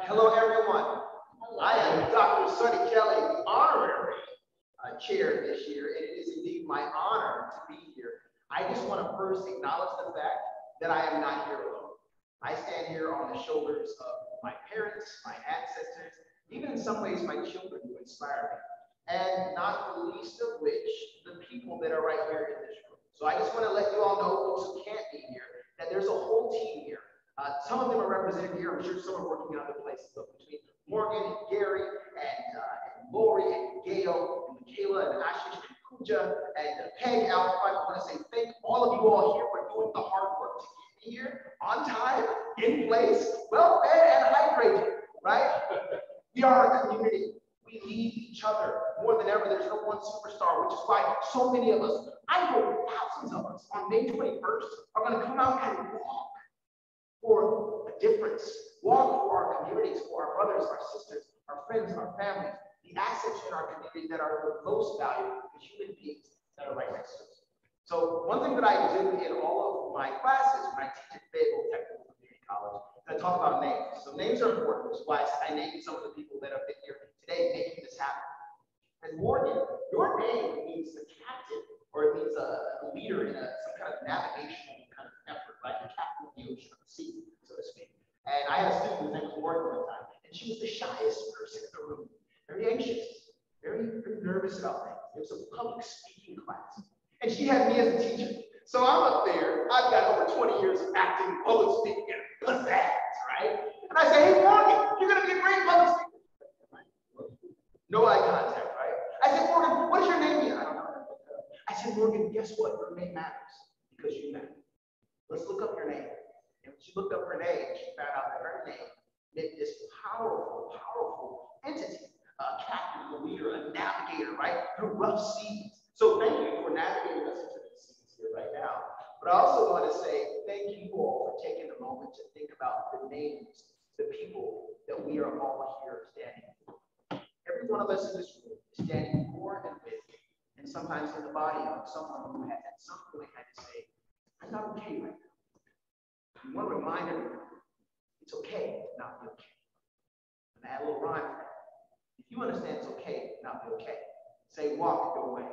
Hello, everyone. I am Dr. Sonny Kelly, the Honorary Chair this year, and it is indeed my honor to be here. I just want to first acknowledge the fact that I am not here alone. I stand here on the shoulders of my parents, my ancestors, even in some ways my children who inspire me, and not the least of which, the people that are right here in this room. So I just want to let you all know, folks who can't be here, that there's a whole team here. Some of them are represented here. I'm sure some are working in other places. But between Morgan and Gary and Lori and Gail and Michaela and Ashish and Pooja and Peg out front, I want to say thank all of you all here for doing the hard work to get me here on time, in place, well fed and hydrated, right? We are a community. We need each other more than ever. There's no one superstar, which is why so many of us, I know thousands of us, on May 21st are going to come out and walk for a difference. Walk for our communities, for our brothers, our sisters, our friends, our families, the assets in our community that are the most valuable, the human beings that are right next to us. So one thing that I do in all of my classes when I teach at Fayetteville Technical Community College is I talk about names. So names are important, which is why I named some of the people that have been here today making this happen. And Morgan, your name means the captain, or it means a leader in some kind of navigational kind of effort, like the captain of the ocean, of the sea, so to speak. And I had a student whose name was Morgan one time, and she was the shyest person in the room, very anxious, very nervous about things. It was a public speaking class, and she had me as a teacher. So I'm up there, I've got over 20 years of acting, public speaking, and pizzazz, right? And I say, hey, Morgan, you're gonna be a great public speaker. No eye contact, right? I said, Morgan, what is your name yet? I don't know. I said, Morgan, guess what? Your name matters because you matter. Let's look up your name. And when she looked up her name, she found out that her name meant this powerful, powerful entity, a captain, a leader, a navigator, right? Through rough seas. So thank you for navigating us into these seas here right now. But I also want to say thank you all for taking a moment to think about the names, the people that we are all here standing for. Every one of us in this room is standing for and with, and sometimes in the body of someone who has at some point had to say, I'm not okay right now. We want to remind everyone, it's okay to not be okay. And add a little rhyme to that. If you understand it's okay to not be okay, say walk your way.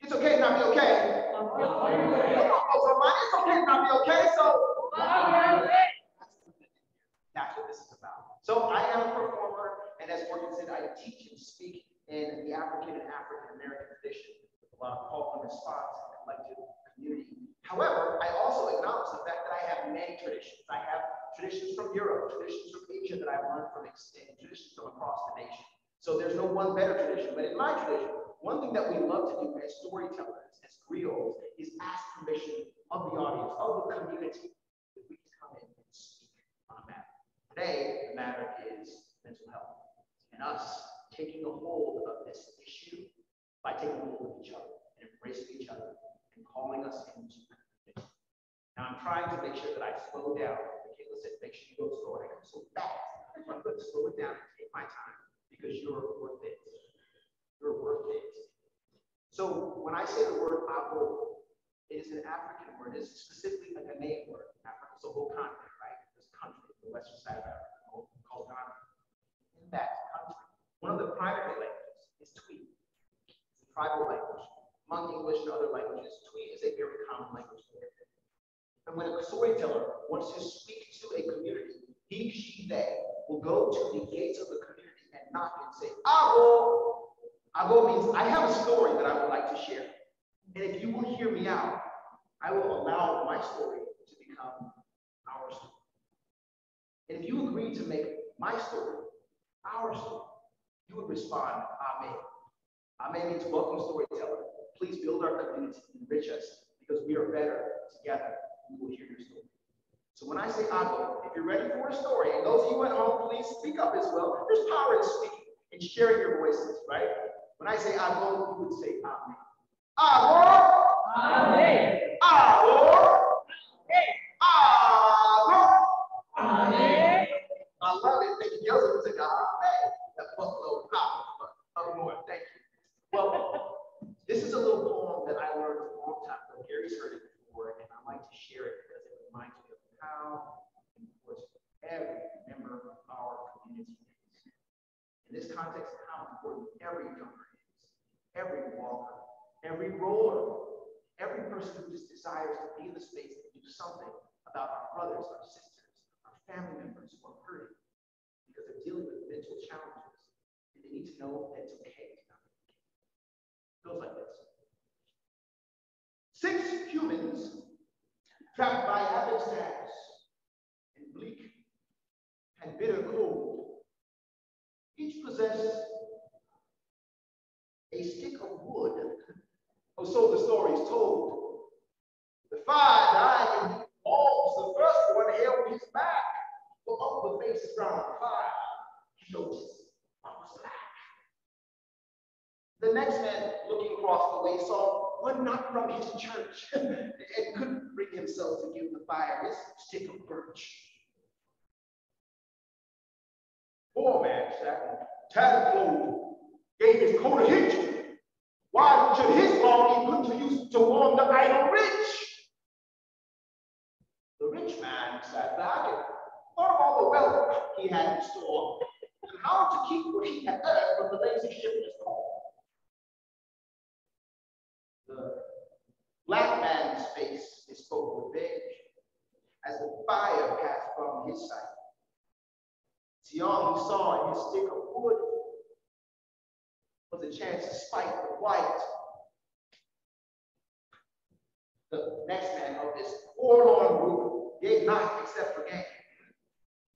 It's okay to not be okay. Come on, folks, it's okay to not be okay, so that's what this is about. So I am a performer, and as Morgan said, I teach and speak in the African and African American tradition with a lot of call and response and collective community. However, I also acknowledge the fact that I have many traditions. I have traditions from Europe, traditions from Asia that I've learned from extent, traditions from across the nation. So there's no one better tradition, but in my tradition, one thing that we love to do as storytellers, as griots, is ask permission of the audience, of the community, that we can come in and speak on a matter. Today, the matter is mental health, and us taking a hold of this issue by taking a hold of each other and embracing each other and calling us into community. Now, I'm trying to make sure that I slow down. Michaela said, make sure you go slow. I go so fast. I'm going to slow it down and take my time because you're worth it. You're worth it. So when I say the word Abo, it is an African word. It's specifically a Ghanaian word. Africa is a whole continent, right? This country, the western side of Africa, called Ghana. In that country, one of the primary languages is Twi. It's a tribal language. Among English and other languages, Twi is a very common language. And when a storyteller wants to speak to a community, he, she, they will go to the gates of the community and knock and say, Abo. Abo means I have a story that I would like to share. And if you will hear me out, I will allow my story to become our story. And if you agree to make my story our story, you would respond, Amen. Amen means welcome, storyteller. Please build our community, enrich us, because we are better together. We will hear your story. So when I say Abo, if you're ready for a story, and those of you at home, please speak up as well. There's power in speaking and sharing your voices, right? When I say Abo, you would say Amen. Abo! Amen. Abo! Abo! Amen. I love it. Thank you. Yells it to God. Amen. That buffalo power up north. Thank you. Well, this is a little poem that I learned a long time ago. Gary's heard it before, and I like to share it because it reminds me of how important every member of our community every jumper is, every walker, every roller, every person who just desires to be in the space and do something about our brothers, our sisters, our family members who are hurting because they're dealing with mental challenges. And they need to know that it's okay to not be okay. It goes like this. 6 humans trapped by habitats in bleak and bitter cold, each possessed a stick of wood, or so the story is told. The 5 died in deep walls. The first one held his back, for up the faces round the fire, he noticed what was black. The next man, looking across the way, saw one not from his church and couldn't bring himself to give the fire his stick of birch. 4 man sat, tattered clothes, gave his coat a hitch. Why should his lawn be put to use to warm the idle rich? The rich man sat back and thought of all the wealth he had in store and how to keep what he had earned from the lazy shiftless poor. The black man's face spoke with rage as the fire passed from his sight. See, all he saw in his stick of wood was a chance to spite the white. The next man of this forlorn group gave not except for gain.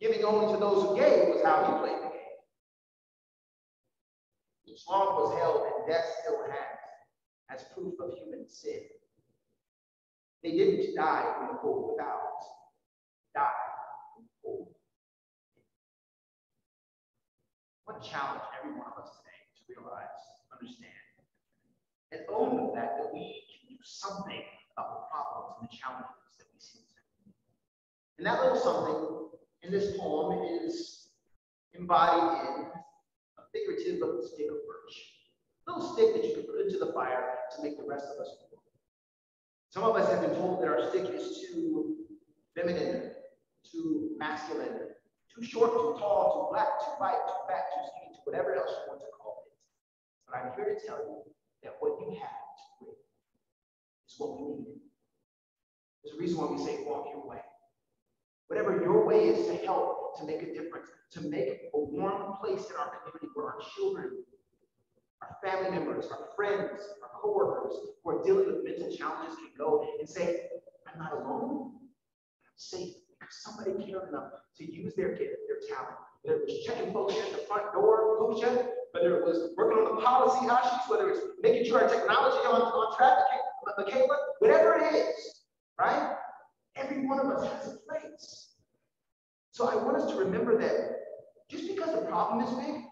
Giving only to those who gave was how he played the game. Each lawn was held in death's still hands as proof of human sin. They didn't die from the cold without, died from the cold. What challenge every one of us today to realize, understand, and own the fact that we can do something about the problems and the challenges that we see today. And that little something in this poem is embodied in a figurative little stick of birch. A little stick that you can put into the fire to make the rest of us warm. Some of us have been told that our stick is too feminine, too masculine, too short, too tall, too black, too white, too fat, too skinny, too whatever else you want to call it. But I'm here to tell you that what you have to bring is what we need. There's a reason why we say walk your way. Whatever your way is to help, to make a difference, to make a warm place in our community where our children, our family members, our friends, our coworkers who are dealing with mental challenges can go and say, I'm not alone, I'm safe. Somebody cared enough to use their gift, their talent, whether it was checking folks in at the front door, whether it was working on the policy hashes, whether it's making sure our technology on track, Michaela, whatever it is, right? Every one of us has a place. So I want us to remember that just because the problem is big,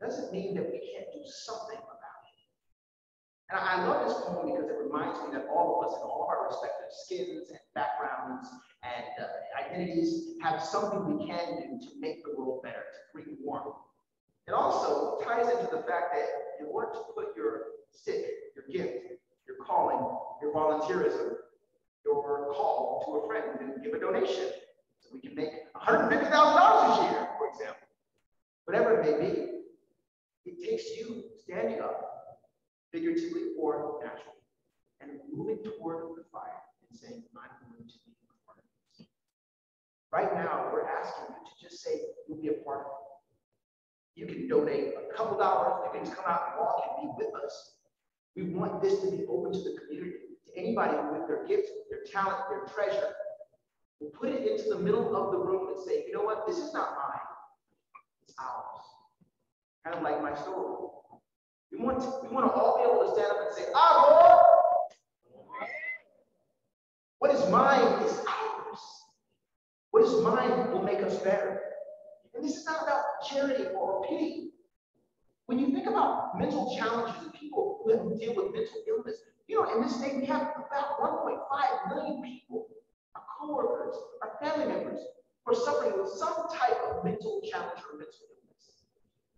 doesn't mean that we can't do something about it. And I love this poem because it reminds me that all of us in all of our respective skins and backgrounds and identities have something we can do to make the world better, to bring warmth. It also ties into the fact that in order to put your stick, your gift, your calling, your volunteerism, your call to a friend and give a donation, so we can make $150,000 this year, for example. Whatever it may be, it takes you standing up, figuratively or naturally, and moving toward the fire and saying, I'm going to be a part of this. Right now, we're asking you to just say, you'll be a part of it. You can donate a couple dollars, you can just come out and walk and be with us. We want this to be open to the community, to anybody with their gift, their talent, their treasure. We'll put it into the middle of the room and say, you know what, this is not mine, it's ours. Kind of like my story. We want to all be able to stand up and say, Lord, what is mine is ours. What is mine will make us better. And this is not about charity or pity. When you think about mental challenges and people who deal with mental illness, you know, in this state, we have about 1.5 million people, our coworkers, our family members, who are suffering with some type of mental challenge or mental illness.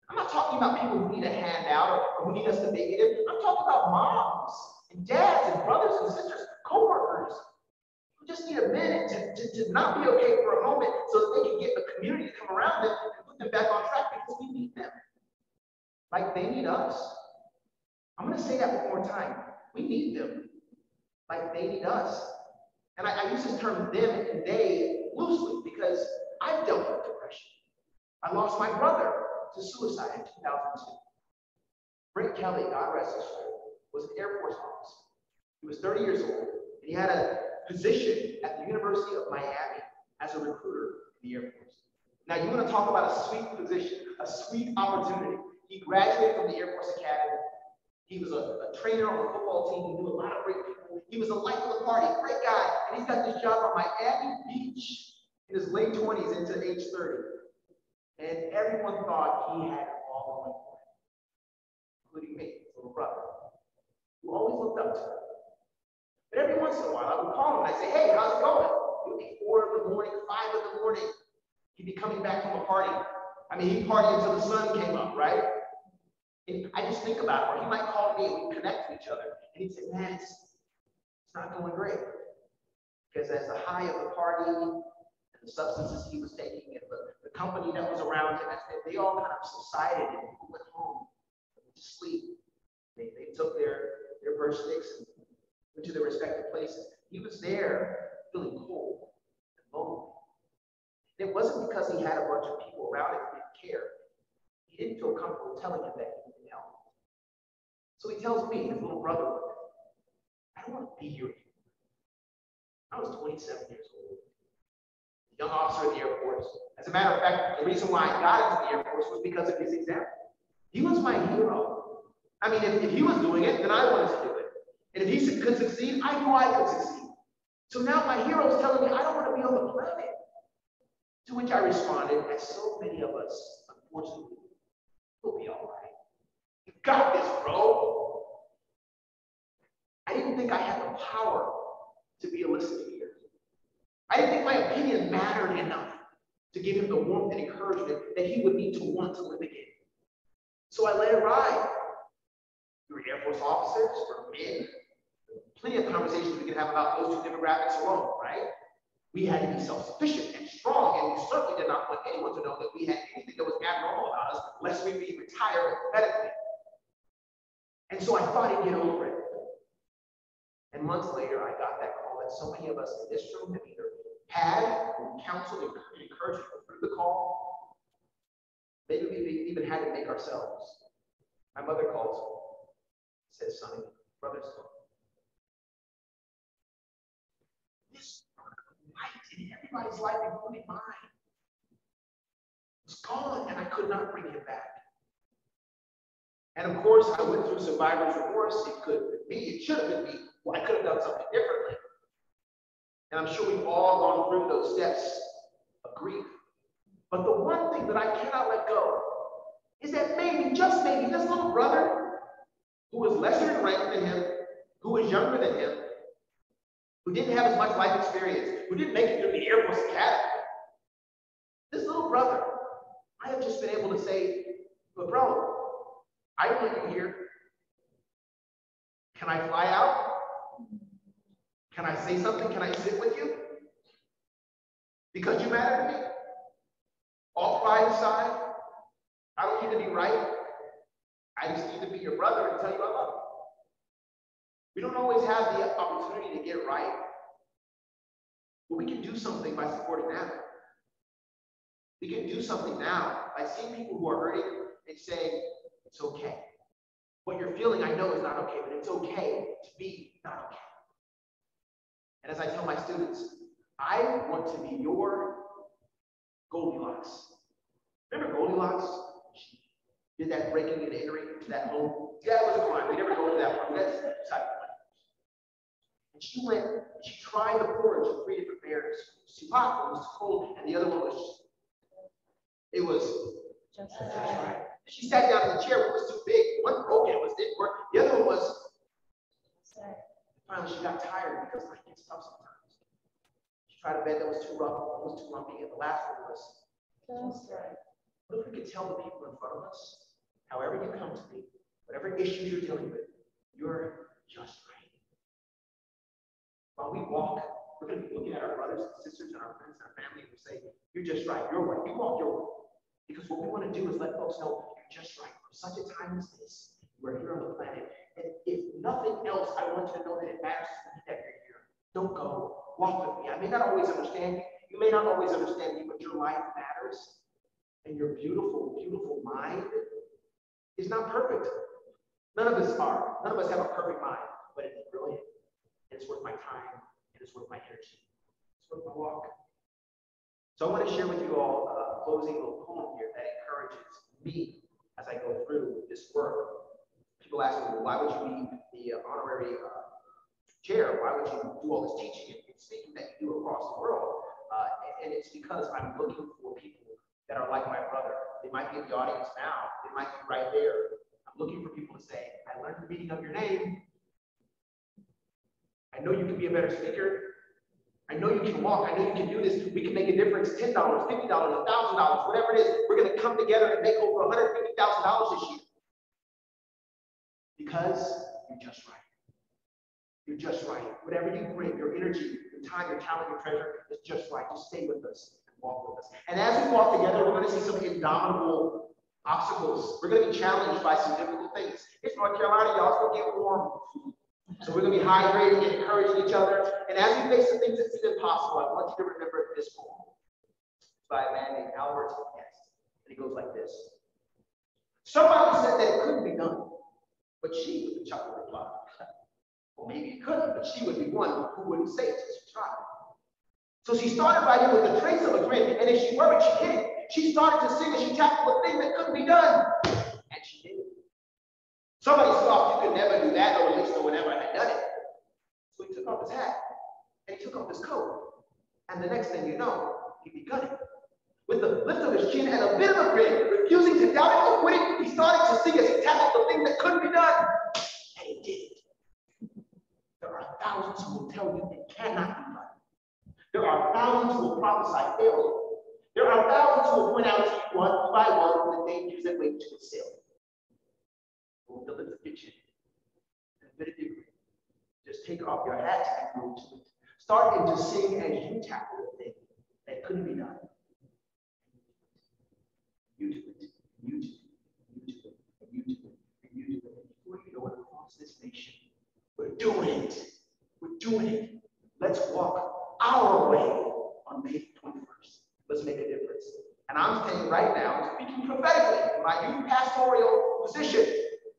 I'm not talking about people who need a handout or who need us to make it. I'm talking about moms and dads and brothers and sisters, coworkers, who just need a minute to not be okay for a moment so that they can get the community to come around them and put them back on track because we need them. like they need us. I'm going to say that one more time. We need them like they need us. And I use this term them and they loosely because I've dealt with depression. I lost my brother to suicide in 2002. Brent Kelly, God rest his soul, was an Air Force officer. He was 30 years old, and he had a position at the University of Miami as a recruiter in the Air Force. Now, you want to talk about a sweet position, a sweet opportunity. He graduated from the Air Force Academy. He was a trainer on the football team. He knew a lot of great people. He was a life of the party, great guy. And he's got this job on Miami Beach in his late 20s into age 30. And everyone thought he had it all going for him, including me, his little brother, who always looked up to him. But every once in a while, I would call him and I'd say, hey, how's it going? It would be 4 in the morning, 5 in the morning. He'd be coming back from a party. I mean, he'd party until the sun came up, right? And I just think about it, or he might call me and we'd connect to each other. And he'd say, man, it's not going great. Because as the high of the party and the substances he was taking and the company that was around him, they all kind of subsided and people went home and went to sleep. They took their birth sticks and went to their respective places. He was there feeling cold and lonely. And it wasn't because he had a bunch of people around him who didn't care. He didn't feel comfortable telling him that he needed help. So he tells me, his little brother, I don't want to be here anymore. I was 27 years old, a young officer in the Air Force. As a matter of fact, the reason why I got into the Air Force was because of his example. He was my hero. I mean, if he was doing it, then I wanted to do it. And if he could succeed, I knew I could succeed. So now my hero is telling me I don't want to be on the planet. To which I responded, as so many of us, unfortunately, we'll be all right. You got this, bro. I didn't think I had the power to be a listening ear. I didn't think my opinion mattered enough to give him the warmth and encouragement that he would need to want to live again. So I let it ride. We were Air Force officers, we're men. Plenty of conversations we can have about those two demographics alone, right? We had to be self-sufficient and strong, and we certainly did not want anyone to know that we had anything that was abnormal about us, lest we be retired medically. And so I thought I'd get over it. And months later, I got that call that so many of us in this room have either had, or counseled, and encouraged through the call. Maybe we even had to make ourselves. My mother calls me, says, Sonny, brother's gone. This light in everybody's life, including mine, was gone, and I could not bring him back. And of course, I went through survivor's remorse. It could have been me. It should have been me. Well, I could have done something differently. And I'm sure we've all gone through those steps of grief. But the one thing that I cannot let go is that maybe, just maybe, this little brother who was lesser in rank than him, who was younger than him, who didn't have as much life experience, who didn't make it through the Air Force Academy, this little brother, I have just been able to say, but bro, I want you here. Can I fly out? Can I say something? Can I sit with you? Because you matter to me. All pride aside, I don't need to be right. I just need to be your brother and tell you I love you. We don't always have the opportunity to get right, but we can do something by supporting them. We can do something now by seeing people who are hurting and saying, it's okay. What you're feeling, I know, is not okay, but it's okay to be not okay. And as I tell my students, I want to be your Goldilocks. Remember Goldilocks? She did that breaking and entering to that home. Yeah, it was a crime. We never go to that one. That's side of the And she went, and she tried the porridge with 3 different bears. It was too hot, one was too cold, and the other one was just right. She sat down in the chair, one was too big, one broke, it didn't work. The other one was, finally she got tired because life gets tough sometimes. She tried a bed that was too rough, one was too lumpy, and the last one was just right. What if we could tell the people in front of us, however you come to me, whatever issues you're dealing with, you're just right. While we walk, we're going to be looking at our brothers and sisters and our friends and our family and we'll say, you're just right, you're right, you walk your way. Because what we want to do is let folks know you're just right. such a time as this. We're here on the planet. And if nothing else, I want you to know that it matters to me that you're here. Don't go. Walk with me. I may not always understand you. You may not always understand me, but your life matters. And your beautiful, beautiful mind is not perfect. None of us are. None of us have a perfect mind, but it's brilliant. And it's worth my time, and it's worth my energy. It's worth my walk. So I want to share with you all a closing little poem here that encourages me as I go through this work. People ask me, well, why would you be the honorary chair? Why would you do all this teaching and speaking that you do across the world? And it's because I'm looking for people that are like my brother. They might be in the audience now. They might be right there. I'm looking for people to say, I learned the meaning of your name. I know you can be a better speaker. I know you can walk. I know you can do this. We can make a difference. $10, $50, $1,000, whatever it is. We're going to come together and make over $150,000 this year. Because you're just right. You're just right. Whatever you bring, your energy, your time, your talent, your treasure, is just right. Just stay with us and walk with us. And as we walk together, we're going to see some indomitable obstacles. We're going to be challenged by some difficult things. It's North Carolina, y'all. It's going to get warm. So we're going to be hydrating and encouraging each other. And as we face the things that seem impossible, I want you to remember this poem. It's by a man named Albert Guest. And it goes like this. Somebody said that it couldn't be done, but she was the chocolate reply. Well, maybe it couldn't, but she would be one who wouldn't say it till she tried. So she started writing with a trace of a grin, and if she worried, she hit it. She started to sing and she tackled a thing that couldn't be done. And she did it. Somebody scoffed, you could never do that, or at least no one ever had done it. So he took off his hat, and he took off his coat. And the next thing you know, he begun it. With the lift of his chin and a bit of a grin, refusing to doubt it or quit it, he started to sing as he tackled the thing that couldn't be done. And he did it. There are thousands who will tell you it cannot be done. There are thousands who will prophesy failure. There are thousands who will point out to you one by one the dangers that wait to assail. With the lift of your chin and a bit of your grin, just take off your hat and go to it. Start to sing as you tackle the thing that couldn't be done. You do it, you do it, you do it, and you do it, and you do it. Before you know it, across this nation, we're doing it. We're doing it. Let's walk our way on May 21st. Let's make a difference. And I'm saying right now, speaking prophetically in my new pastoral position,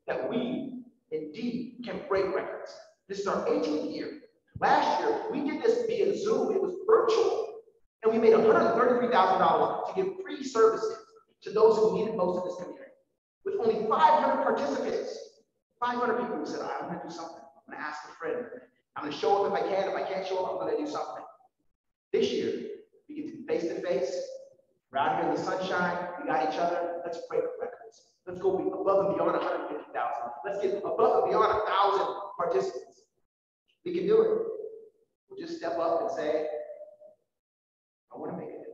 that we indeed can break records. This is our 18th year. Last year, we did this via Zoom. It was virtual. And we made $133,000 to give free services to those who needed most in this community. With only 500 participants, 500 people who said, I'm going to do something. I'm going to ask a friend. I'm going to show up if I can. If I can't show up, I'm going to do something. This year, we get to be face to face. We're out here in the sunshine. We got each other. Let's break records. Let's go above and beyond 150,000. Let's get above and beyond 1,000 participants. We can do it. We'll just step up and say, I want to make a difference.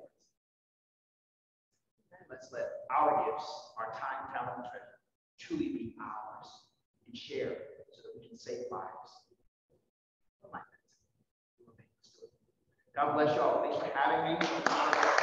Let's let our gifts, our time, talent, and treasure truly be ours and share so that we can save lives. God bless you all. Thanks for having me.